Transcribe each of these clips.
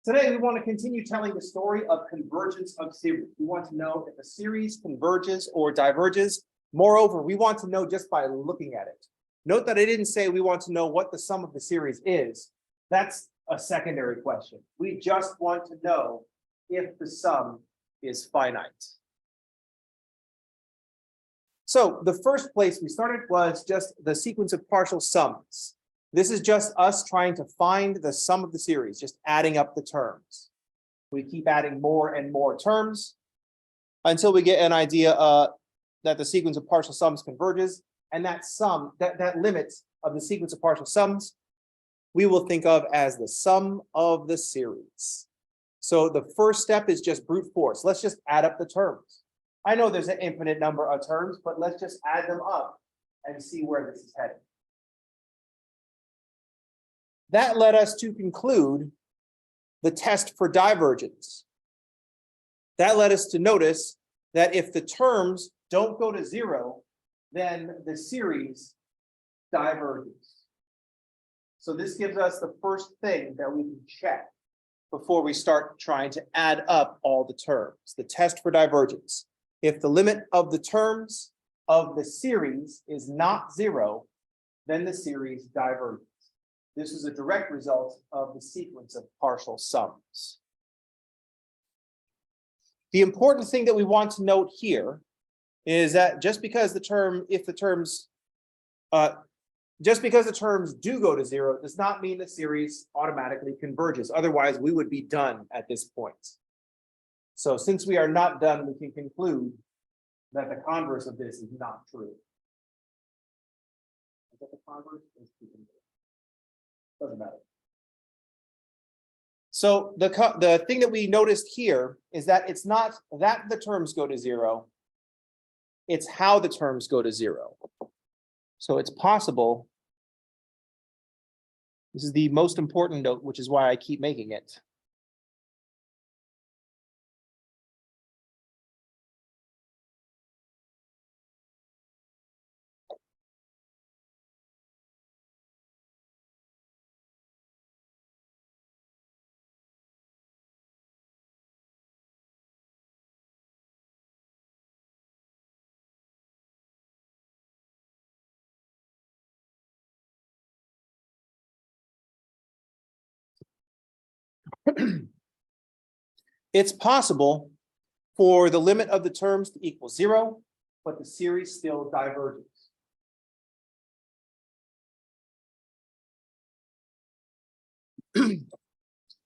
Today, we want to continue telling the story of convergence of series. We want to know if a series converges or diverges. Moreover, we want to know just by looking at it. Note that I didn't say we want to know what the sum of the series is. That's a secondary question. We just want to know if the sum is finite. So the first place we started was just the sequence of partial sums. This is just us trying to find the sum of the series, just adding up the terms. We keep adding more and more terms until we get an idea that the sequence of partial sums converges, and that sum, that limit of the sequence of partial sums, we will think of as the sum of the series. So the first step is just brute force. Let's just add up the terms. I know there's an infinite number of terms, but let's just add them up and see where this is headed. That led us to conclude the test for divergence. That led us to notice that if the terms don't go to zero, then the series diverges. So this gives us the first thing that we can check before we start trying to add up all the terms, the test for divergence. If the limit of the terms of the series is not zero, then the series diverges. This is a direct result of the sequence of partial sums. The important thing that we want to note here is that just because the terms do go to zero does not mean the series automatically converges. Otherwise, we would be done at this point. So since we are not done, we can conclude that the converse of this is not true. Is that the converse? Doesn't matter. So the thing that we noticed here is that it's not that the terms go to zero, it's how the terms go to zero. So it's possible, this is the most important note, which is why I keep making it. It's possible for the limit of the terms to equal zero, but the series still diverges.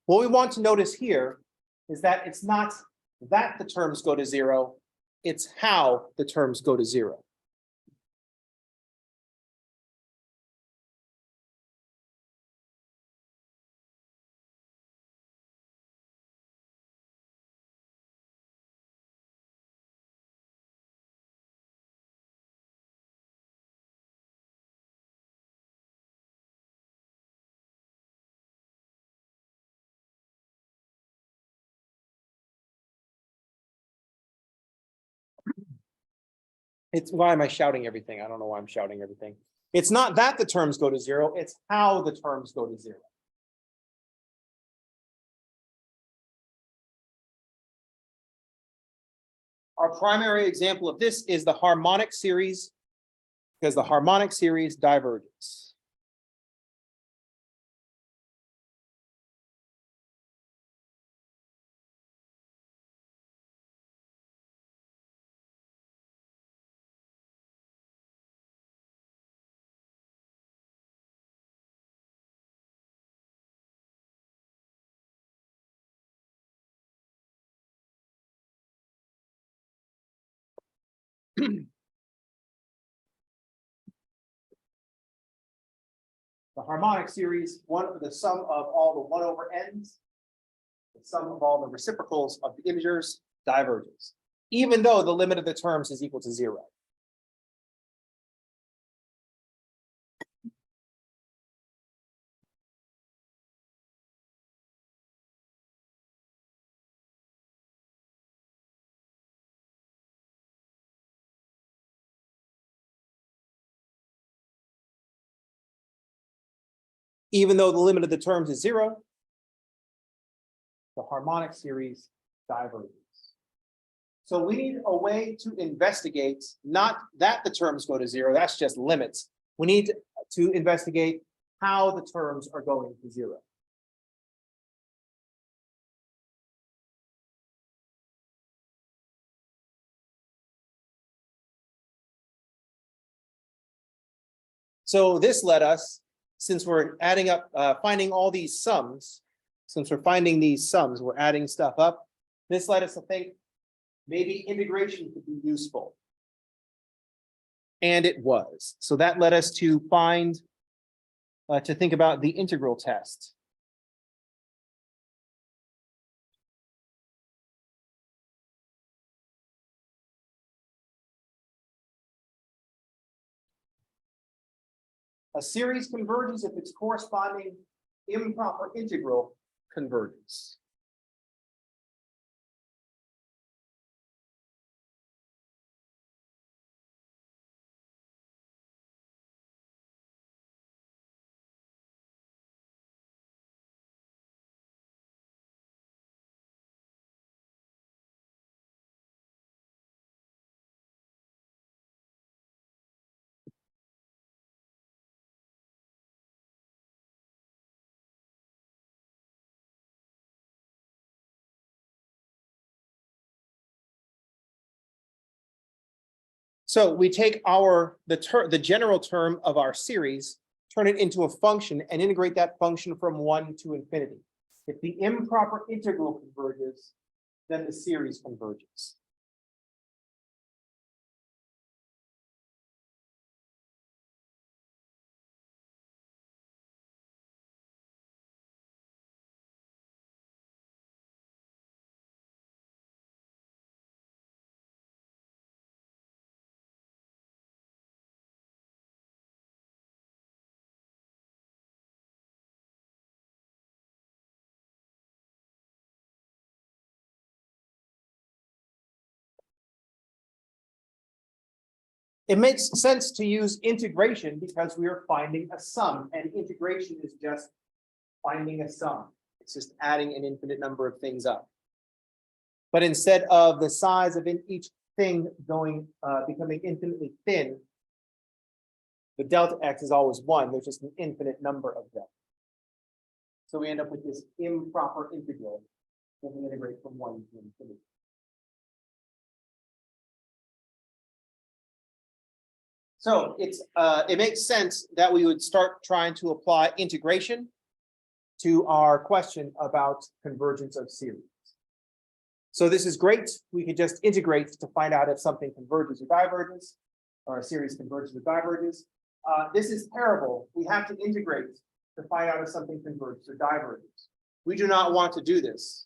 What we want to notice here is that it's not that the terms go to zero, it's how the terms go to zero. It's why am I shouting everything? I don't know why I'm shouting everything. It's not that the terms go to zero, it's how the terms go to zero. Our primary example of this is the harmonic series, because the harmonic series diverges. The harmonic series, the sum of all the 1 over n's, the sum of all the reciprocals of the integers diverges, even though the limit of the terms is equal to zero. Even though the limit of the terms is zero, the harmonic series diverges. So we need a way to investigate, not that the terms go to zero, that's just limits. We need to investigate how the terms are going to zero. So this led us, since we're adding up, finding all these sums, since we're finding these sums, we're adding stuff up. This led us to think maybe integration could be useful. And it was. So that led us to find, to think about the integral test. A series converges if its corresponding improper integral converges. So we take the general term of our series, turn it into a function, and integrate that function from 1 to infinity. If the improper integral converges, then the series converges. It makes sense to use integration because we are finding a sum, and integration is just finding a sum. It's just adding an infinite number of things up. But instead of the size of each thing becoming infinitely thin, the delta x is always 1. There's just an infinite number of them. So we end up with this improper integral when we integrate from 1 to infinity. So it makes sense that we would start trying to apply integration to our question about convergence of series. So this is great. We could just integrate to find out if something converges or diverges, or a series converges or diverges. This is terrible. We have to integrate to find out if something converges or diverges. We do not want to do this.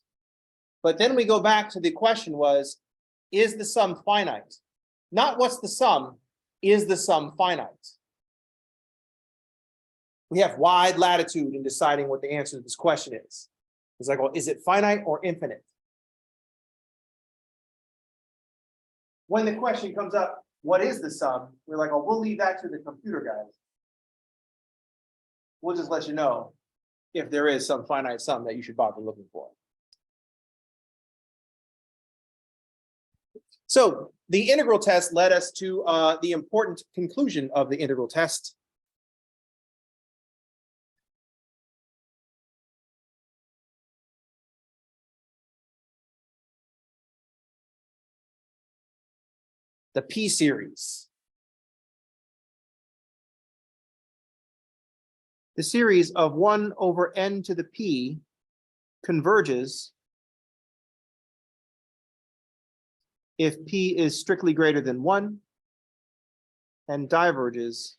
But then we go back to the question was, is the sum finite? Not what's the sum, is the sum finite? We have wide latitude in deciding what the answer to this question is. It's like, well, is it finite or infinite? When the question comes up, what is the sum? We're like, oh, we'll leave that to the computer guys. We'll just let you know if there is some finite sum that you should bother looking for. So the integral test led us to the important conclusion of the integral test. The P series. The series of 1 over n to the p converges if p is strictly greater than 1 and diverges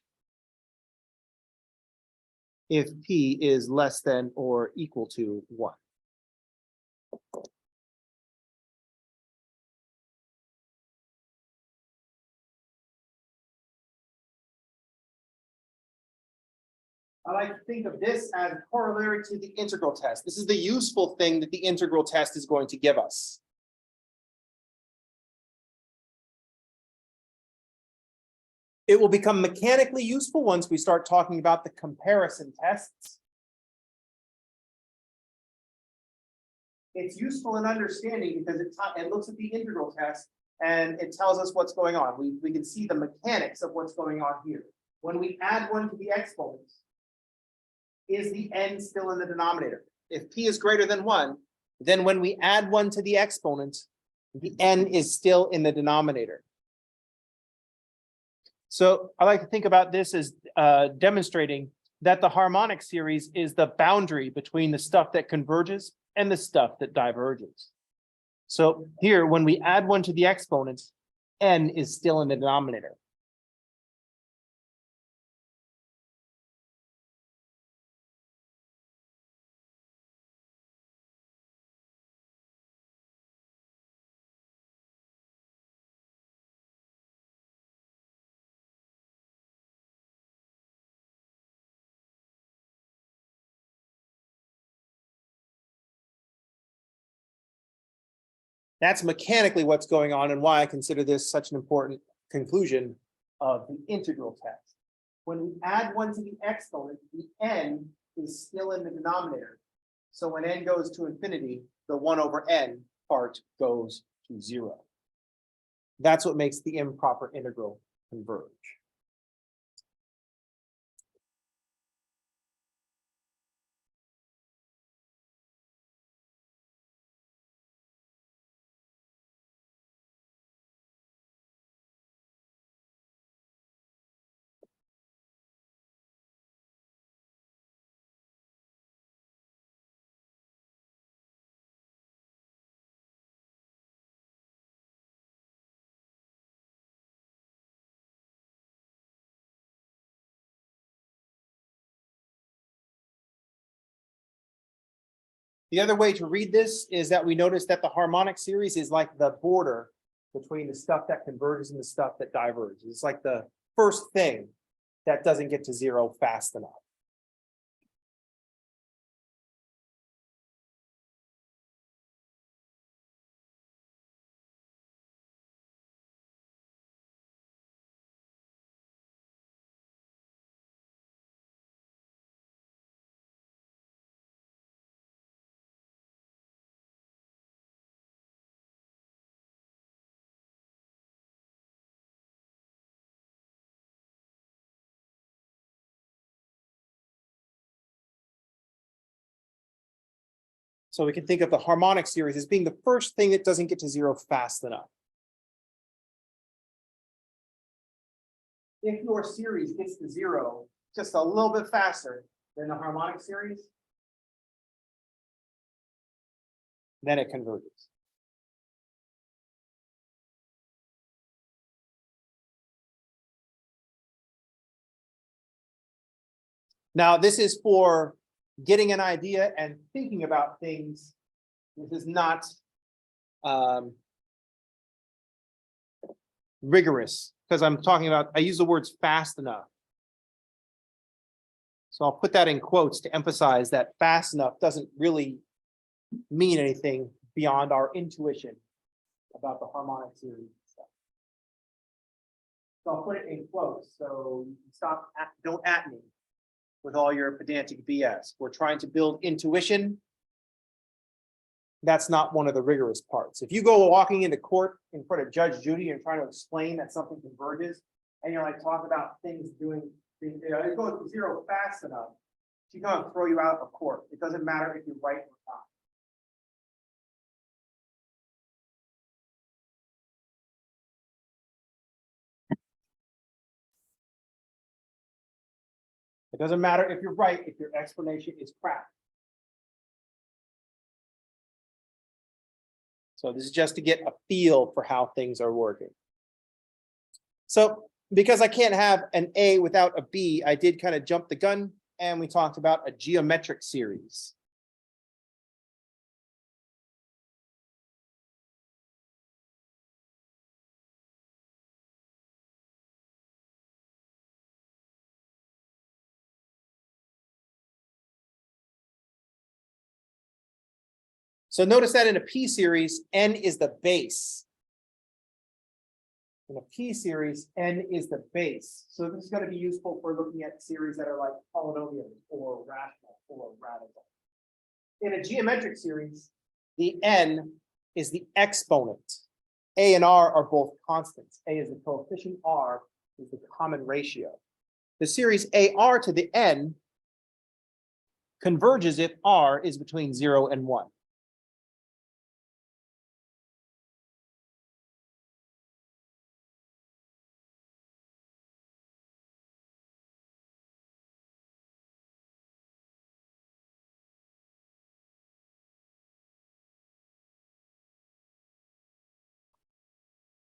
if p is less than or equal to 1. I like to think of this as corollary to the integral test. This is the useful thing that the integral test is going to give us. It will become mechanically useful once we start talking about the comparison tests. it's useful in understanding because it looks at the integral test and it tells us what's going on. We can see the mechanics of what's going on here. When we add 1 to the exponents, is the n still in the denominator? If p is greater than 1, then when we add 1 to the exponent, the n is still in the denominator. So I like to think about this as demonstrating that the harmonic series is the boundary between the stuff that converges and the stuff that diverges. So here, when we add 1 to the exponents, n is still in the denominator. That's mechanically what's going on and why I consider this such an important conclusion of the integral test. When we add 1 to the exponent, the n is still in the denominator. So when n goes to infinity, the 1 over n part goes to 0. That's what makes the improper integral converge. The other way to read this is that we notice that the harmonic series is like the border between the stuff that converges and the stuff that diverges. It's like the first thing that doesn't get to 0 fast enough. So we can think of the harmonic series as being the first thing that doesn't get to 0 fast enough. If your series gets to 0 just a little bit faster than the harmonic series, then it converges. Now, this is for getting an idea and thinking about things. This is not rigorous because I'm talking about, I use the words fast enough. So I'll put that in quotes to emphasize that fast enough doesn't really mean anything beyond our intuition about the harmonic series stuff. So I'll put it in quotes so you can stop, don't at me with all your pedantic BS. We're trying to build intuition. That's not one of the rigorous parts. If you go walking into court in front of Judge Judy and trying to explain that something converges, and you're like talking about things doing, it goes to 0 fast enough, she's gonna throw you out of court. It doesn't matter if you're right or not. It doesn't matter if you're right, if your explanation is crap. So this is just to get a feel for how things are working. So because I can't have an A without a B, I did kind of jump the gun and we talked about a geometric series. So notice that in a P series, n is the base. In a P series, n is the base. So this is going to be useful for looking at series that are like polynomials or rational or radical. In a geometric series, The n is the exponent. A and R are both constants. A is the coefficient, R is the common ratio. The series AR to the n converges if R is between 0 and 1.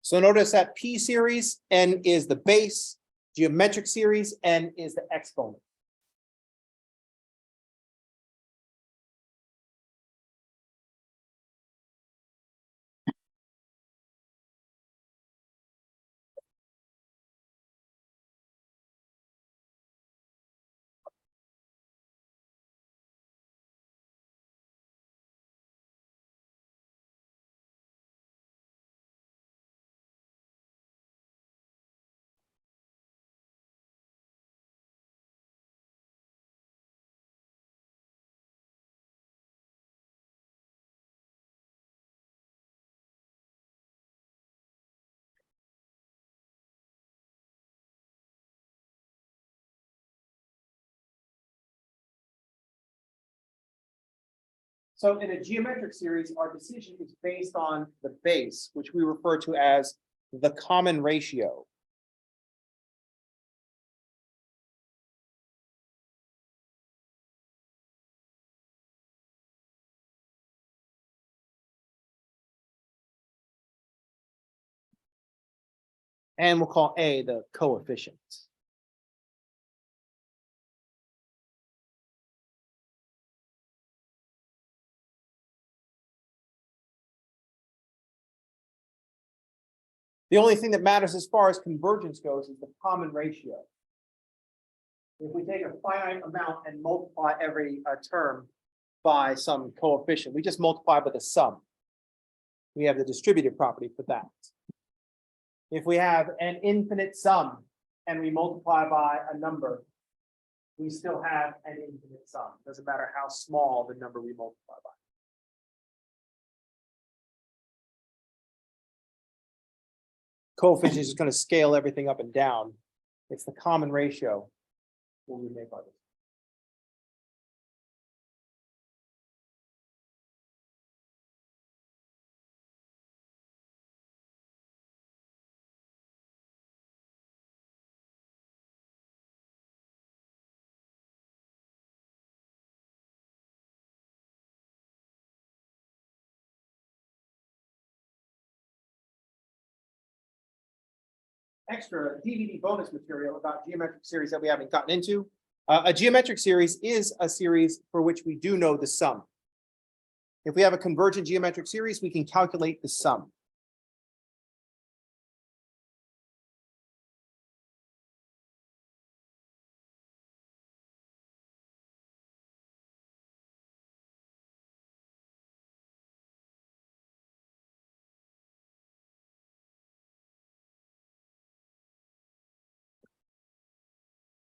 So notice that P series, n is the base, geometric series, n is the exponent. So in a geometric series, our decision is based on the base, which we refer to as the common ratio. And we'll call A the coefficient. The only thing that matters as far as convergence goes is the common ratio. If we take a finite amount and multiply every term by some coefficient, we just multiply by the sum. We have the distributive property for that. If we have an infinite sum and we multiply by a number, we still have an infinite sum. Doesn't matter how small the number we multiply by. Coefficient is going to scale everything up and down. It's the common ratio when we make our decision. Extra DVD bonus material about geometric series that we haven't gotten into. A geometric series is a series for which we do know the sum. If we have a convergent geometric series, we can calculate the sum.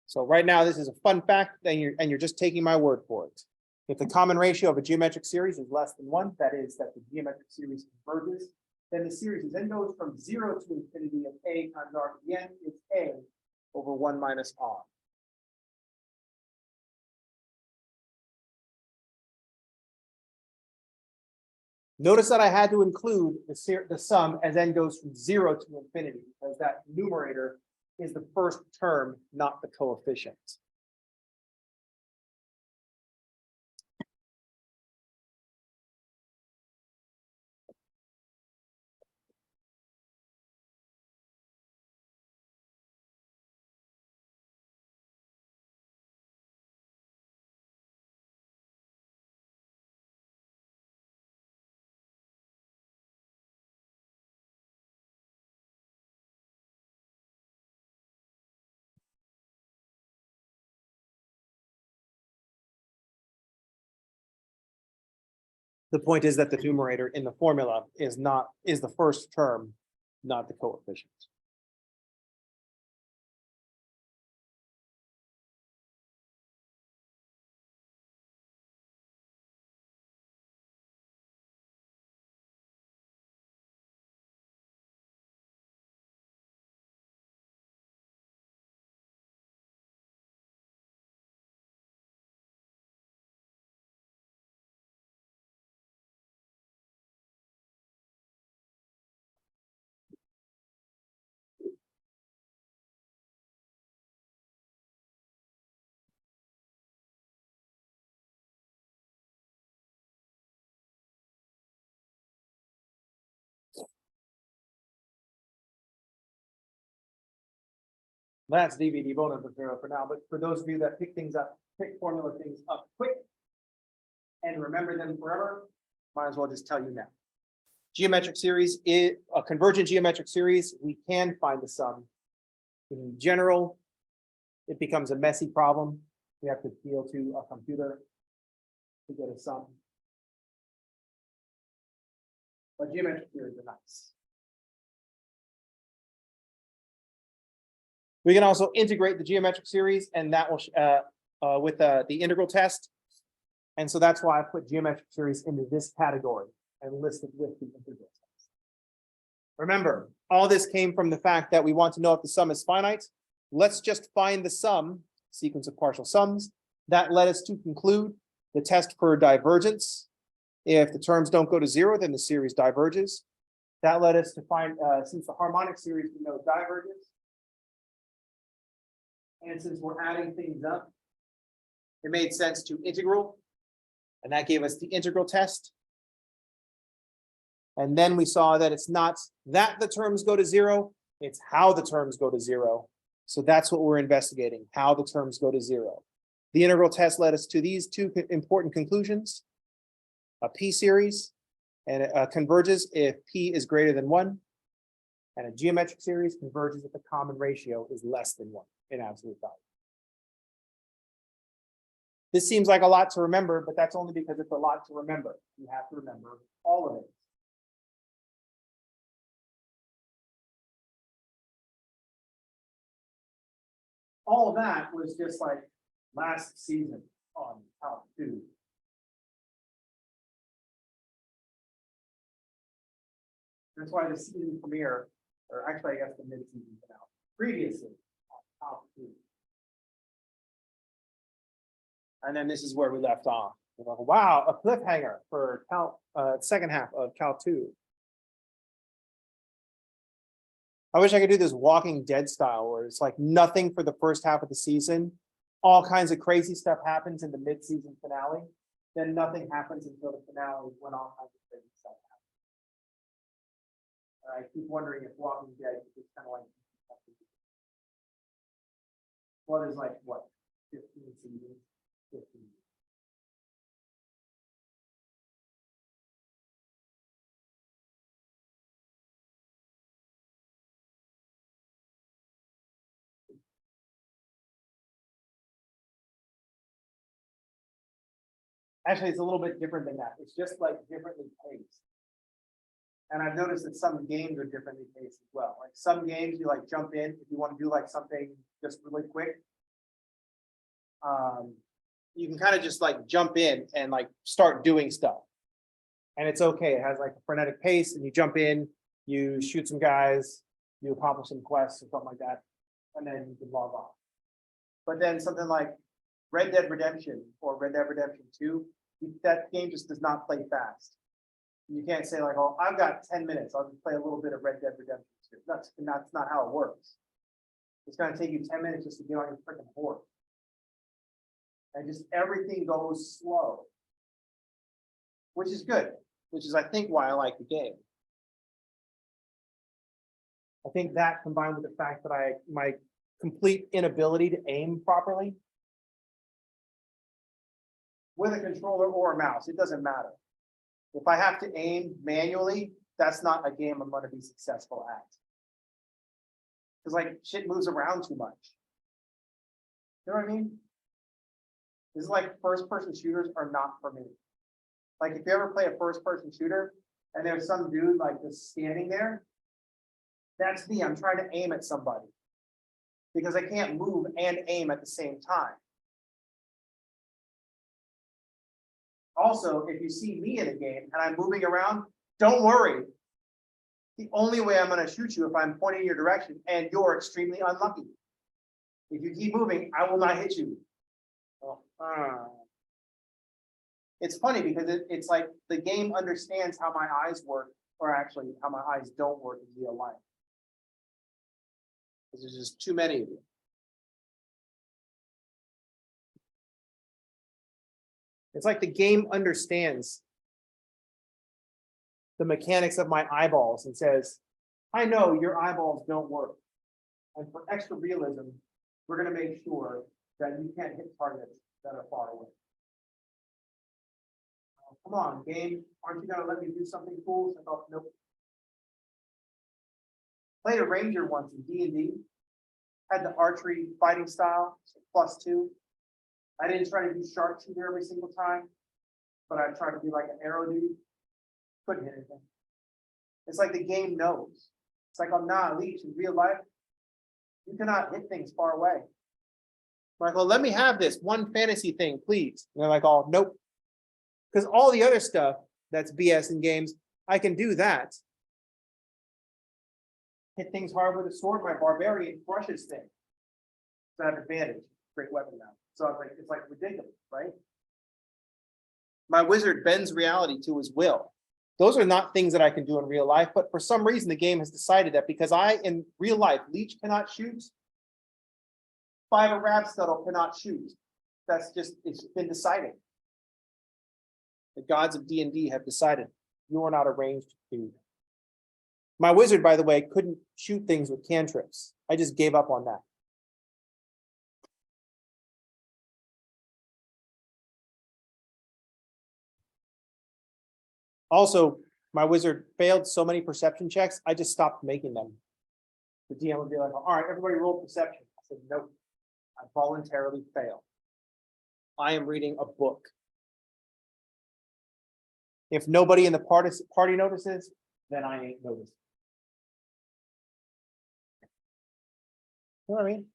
So right now, this is a fun fact, and you're just taking my word for it. If the common ratio of a geometric series is less than 1, that is that the geometric series converges, then the series then goes from 0 to infinity of A times R to the n is A over 1 minus R. Notice that I had to include the sum as n goes from 0 to infinity, because that numerator is the first term, not the coefficient. The point is that the numerator in the formula is the first term, not the coefficient. That's DVD bonus material for now, but for those of you that pick formula things up quick and remember them forever, might as well just tell you now. Geometric series is a convergent geometric series. We can find the sum. In general, it becomes a messy problem. We have to appeal to a computer to get a sum. But geometric series are nice. We can also integrate the geometric series, and that will with the integral test. And so that's why I put geometric series into this category and listed with the integral test. Remember, all this came from the fact that we want to know if the sum is finite. Let's just find the sum, sequence of partial sums. That led us to conclude the test for divergence. If the terms don't go to zero, then the series diverges. That led us to find, since the harmonic series we know diverges, and since we're adding things up, it made sense to integral, and that gave us the integral test. And then we saw that it's not that the terms go to zero, it's how the terms go to zero. So that's what we're investigating, how the terms go to zero. The integral test led us to these two important conclusions. A P series and converges if P is greater than 1. And a geometric series converges if the common ratio is less than 1 in absolute value. This seems like a lot to remember, but that's only because it's a lot to remember. You have to remember all of it. All of that was just like last season on Calc 2. That's why the season premiere, or actually I guess the mid-season finale, previously on Calc 2. And then this is where we left off. We're like, wow, a cliffhanger for Calc, second half of Calc 2. I wish I could do this Walking Dead style where it's like nothing for the first half of the season. All kinds of crazy stuff happens in the mid-season finale. Then nothing happens until the finale when all kinds of crazy stuff happens. I keep wondering if Walking Dead is kind of like, well, there's like what, 15 seasons? 15. Actually, it's a little bit different than that. It's just like differently paced. And I've noticed that some games are differently paced as well. Like some games you like jump in if you want to do like something just really quick. You can kind of just like jump in and like start doing stuff. And it's okay. It has like a frenetic pace and you jump in, you shoot some guys, you accomplish some quests or something like that, and then you can log off. But then something like Red Dead Redemption or Red Dead Redemption 2, that game just does not play fast. You can't say like, oh, I've got 10 minutes. I'll just play a little bit of Red Dead Redemption 2. That's not how it works. It's going to take you 10 minutes just to get on your freaking horse. And just everything goes slow, which is good, which is, I think, why I like the game. I think that combined with the fact that my complete inability to aim properly with a controller or a mouse, it doesn't matter. If I have to aim manually, that's not a game I'm going to be successful at. Because like shit moves around too much. You know what I mean? This is like first-person shooters are not for me. Like if you ever play a first-person shooter and there's some dude like just standing there, that's me. I'm trying to aim at somebody because I can't move and aim at the same time. Also, if you see me in a game and I'm moving around, don't worry. The only way I'm going to shoot you if I'm pointing in your direction and you're extremely unlucky. If you keep moving, I will not hit you. It's funny because it's like the game understands how my eyes work, or actually how my eyes don't work in real life. Because there's just too many of you. It's like the game understands the mechanics of my eyeballs and says, I know your eyeballs don't work. And for extra realism, we're going to make sure that you can't hit targets that are far away. Come on, game. Aren't you going to let me do something cool? So I thought, nope. Played a ranger once in D&D. Had the archery fighting style, so +2. I didn't try to do sharpshooter every single time, but I tried to be like an arrow dude. Couldn't hit anything. It's like the game knows. It's like, I'm not Leech in real life. You cannot hit things far away. I'm like, well, let me have this one fantasy thing, please. And they're like, oh, nope. Because all the other stuff that's BS in games, I can do that. Hit things hard with a sword. My barbarian crushes things. So I have advantage. Great weapon now. So it's like ridiculous, right? My wizard bends reality to his will. Those are not things that I can do in real life, but for some reason the game has decided that because I, in real life, Leech cannot shoot, Five of Rapscuttle cannot shoot. That's just, it's been decided. The gods of D&D have decided you are not a ranged dude. My wizard, by the way, couldn't shoot things with cantrips. I just gave up on that. Also, my wizard failed so many perception checks, I just stopped making them. The DM would be like, all right, everybody roll perception. I said, nope, I voluntarily fail. I am reading a book. If nobody in the party notices, then I ain't noticed. You know what I mean?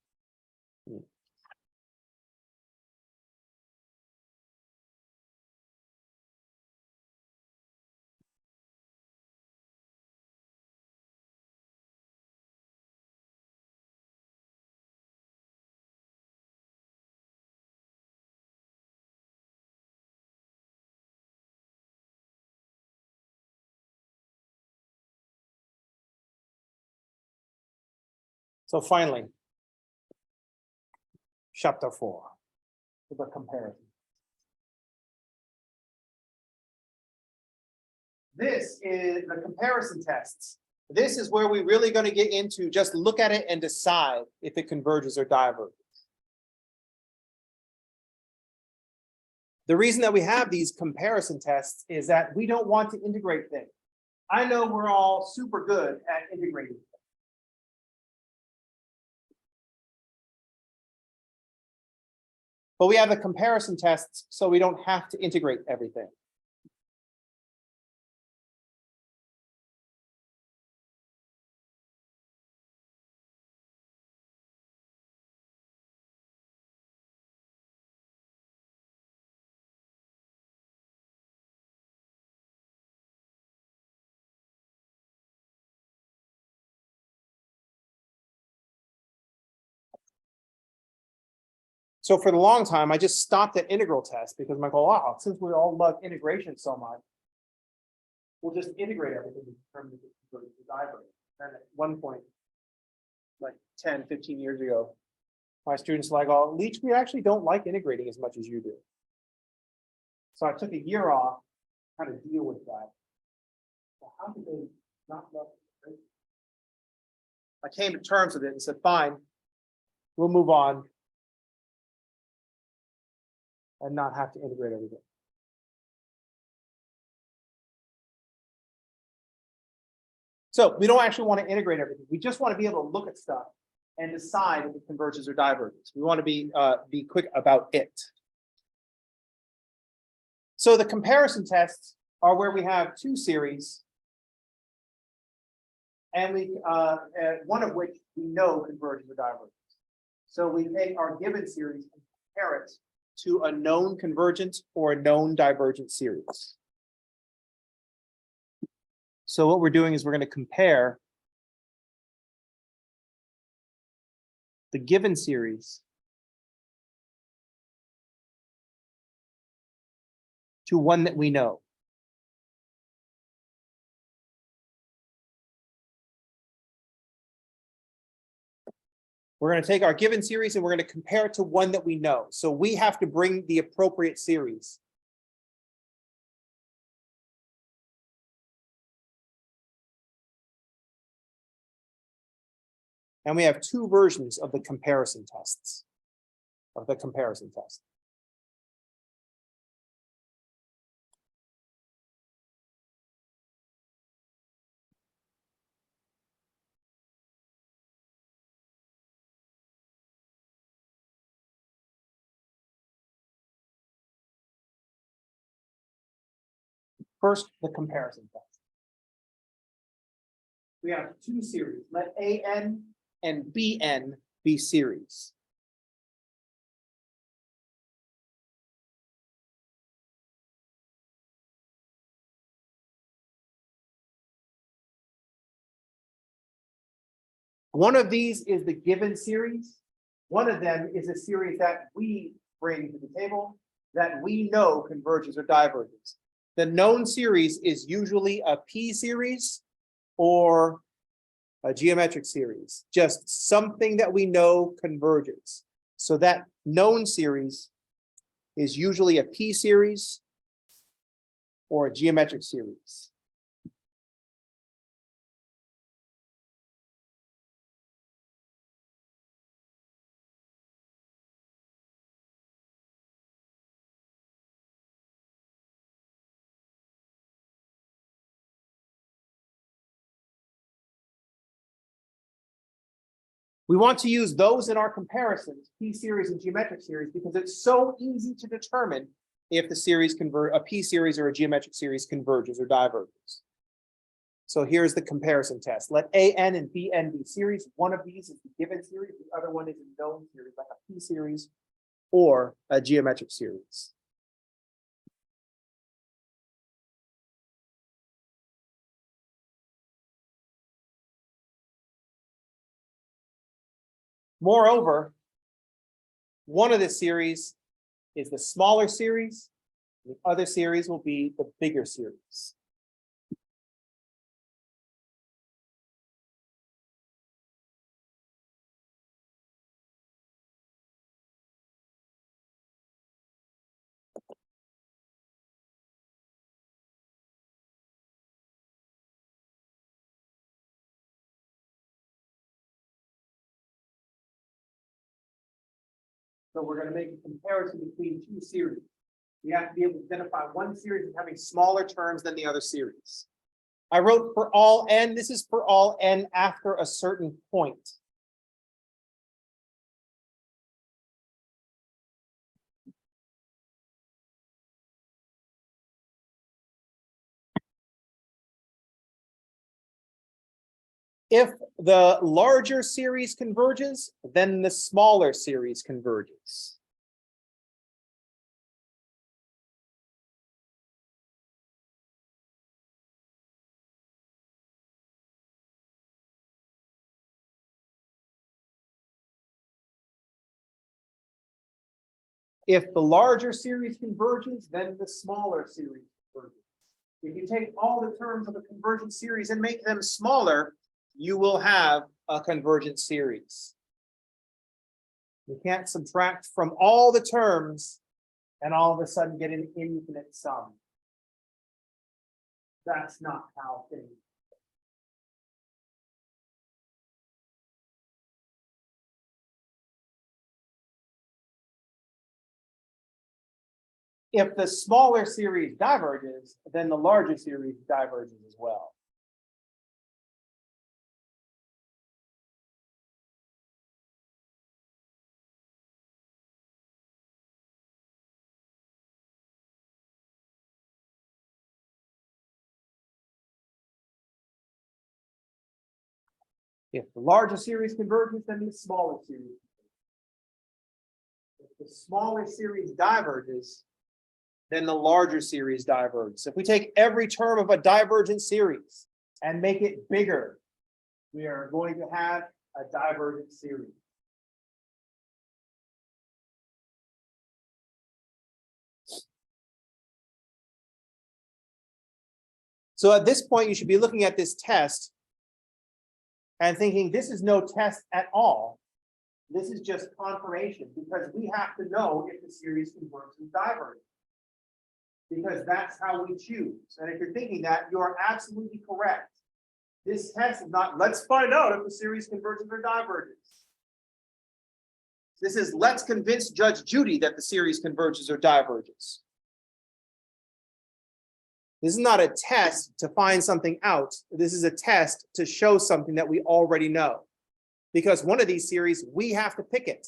So finally, chapter 4, the comparison. This is the comparison tests. This is where we're really going to get into just look at it and decide if it converges or diverges. The reason that we have these comparison tests is that we don't want to integrate things. I know we're all super good at integrating things. But we have the comparison tests so we don't have to integrate everything. So for the long time, I just stopped at integral tests because I'm like, oh, wow, since we all love integration so much, we'll just integrate everything in terms of the divergence. And at one point, like 10, 15 years ago, my students like, oh, Leech, we actually don't like integrating as much as you do. So I took a year off, how to deal with that. Well, how did they not love it? I came to terms with it and said, fine, we'll move on and not have to integrate everything. So we don't actually want to integrate everything. We just want to be able to look at stuff and decide if it converges or diverges. We want to be quick about it. So the comparison tests are where we have two series, and one of which we know converges or diverges. So we take our given series and compare it to a known convergent or a known divergent series. So what we're doing is we're going to compare the given series to one that we know. We're going to take our given series and we're going to compare it to one that we know. So we have to bring the appropriate series. And we have two versions of the comparison tests, of the comparison test. First, the comparison test. We have two series. Let AN and BN be series. One of these is the given series. One of them is a series that we bring to the table that we know converges or diverges. The known series is usually a P series or a geometric series, just something that we know converges. So that known series is usually a P series or a geometric series. We want to use those in our comparisons, P series and geometric series, because it's so easy to determine if the series a P series or a geometric series converges or diverges. So here's the comparison test. Let AN and BN be series. One of these is the given series. The other one is a known series, like a P series or a geometric series. Moreover, one of the series is the smaller series. The other series will be the bigger series. So we're going to make a comparison between two series. We have to be able to identify one series as having smaller terms than the other series. I wrote for all n. This is for all n after a certain point. If the larger series converges, then the smaller series converges. If the larger series converges, then the smaller series converges. If you take all the terms of a convergent series and make them smaller, you will have a convergent series. You can't subtract from all the terms and all of a sudden get an infinite sum. That's not how things work. If the smaller series diverges, then the larger series diverges as well. If the larger series converges, then the smaller series. If the smaller series diverges, then the larger series diverges. If we take every term of a divergent series and make it bigger, we are going to have a divergent series. So at this point, you should be looking at this test and thinking this is no test at all. This is just confirmation, because we have to know if the series converges and diverges, because that's how we choose. And if you're thinking that, you are absolutely correct. This test is not, let's find out if the series converges or diverges. This is, let's convince Judge Judy that the series converges or diverges. This is not a test to find something out. This is a test to show something that we already know. Because one of these series, we have to pick it.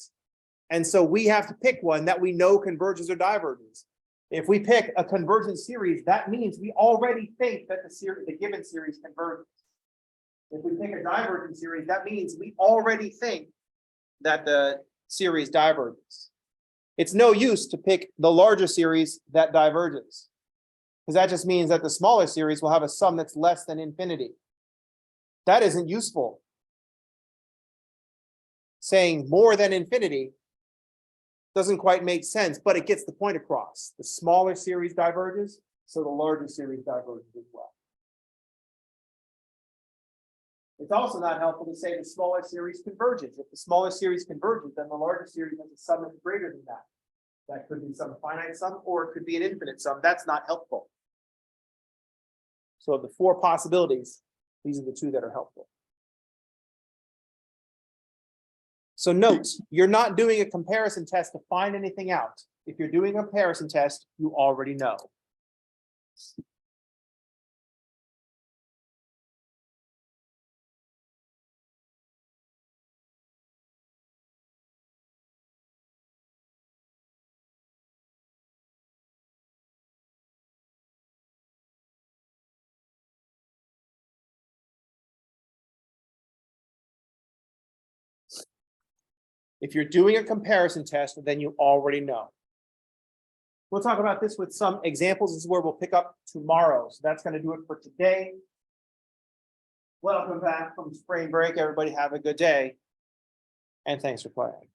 And so we have to pick one that we know converges or diverges. If we pick a convergent series, that means we already think that the given series converges. If we pick a divergent series, that means we already think that the series diverges. It's no use to pick the larger series that diverges, because that just means that the smaller series will have a sum that's less than infinity. That isn't useful. Saying more than infinity doesn't quite make sense, but it gets the point across. The smaller series diverges, so the larger series diverges as well. It's also not helpful to say the smaller series converges. If the smaller series converges, then the larger series has a sum that's greater than that. That could be some finite sum, or it could be an infinite sum. That's not helpful. So of the four possibilities, these are the two that are helpful. So note, you're not doing a comparison test to find anything out. If you're doing a comparison test, you already know. If you're doing a comparison test, then you already know. We'll talk about this with some examples. This is where we'll pick up tomorrow. So that's going to do it for today. Welcome back from spring break. Everybody have a good day. And thanks for playing.